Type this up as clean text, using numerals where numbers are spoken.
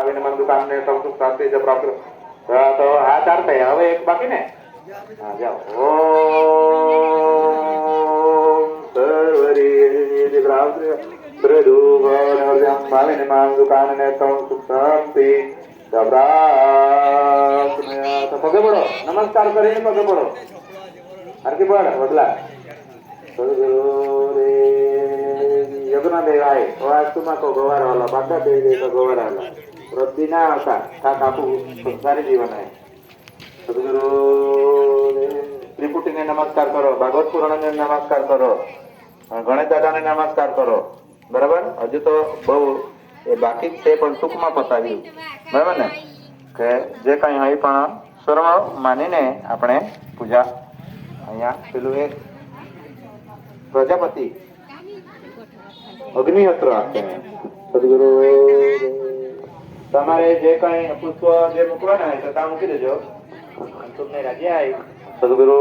भाविने मन दुकान ने सब सुख शांति से प्राप्त तो हाथ आरते हैं હવે એક બાકી ને હા જાઓ ઓમ સર્વરી પ્રાપ્ત પ્રદુભવનવર્જમ ભાવિને मन दुकान ने सब सुख शांति से प्राप्त तो પગે પડો નમસ્કાર કરીને પગે પડો હરકી પડ વડલા यज्ञ देवाय वास्तुमा को गोवार वाला बाधा देवी को गोवार वाला रोदिना आता का कापू संसारी जीवन है सदगुरु त्रिपुटी ने नमस्कार करो भागवत पुराण ने नमस्कार करो गणेश दादा ने नमस्कार करो बराबर हजू तो बहु ए बाकी से पण टूंकमां पताव्युं बराबर ने के जे कई हई पण सर्व मानीने आपणे पूजा अहींया पेलुं एक प्रजापति अग्निहोत्र आपते हैं सदगुरु तमारे जे कई पुष्प जे मूकवाना है तो ता मूकी देजो तुमने राजी आई सदगुरु